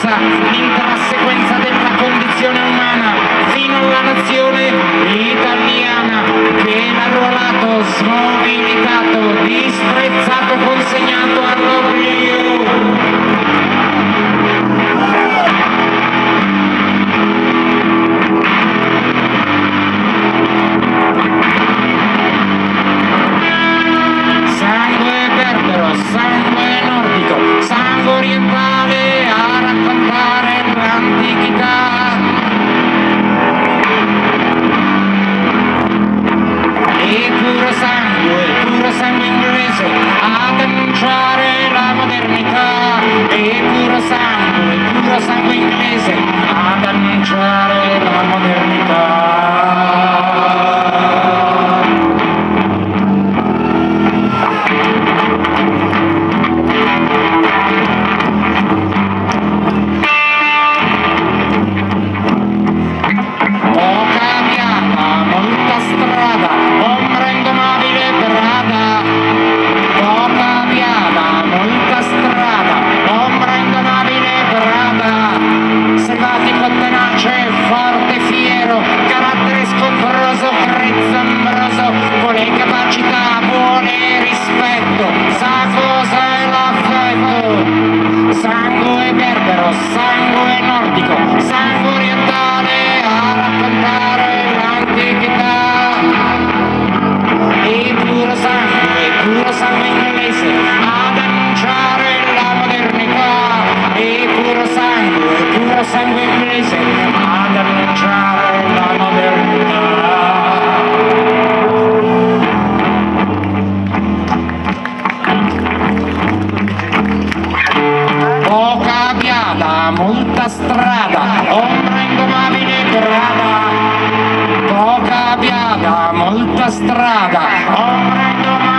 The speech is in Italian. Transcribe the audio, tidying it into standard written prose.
passa l'intera sequenza della condizione umana fino alla nazione italiana che l'arruolato, smobilitato, disprezzato, consegnato all'oblio. Sangue nordico, sangue orientale a raccontare l'antichità. E puro sangue inglese ad annunciare la modernità. E puro sangue inglese ad annunciare la modernità. Sangue berbero, sangue nordico, sangue orientale a raccontare l'antichità. E puro sangue inglese ad annunciare la modernità. E puro sangue inglese ad annunciare la modernità. Poca viada, molta strada, ombra indomabile brava. Poca viada, molta strada, ombra indomabile.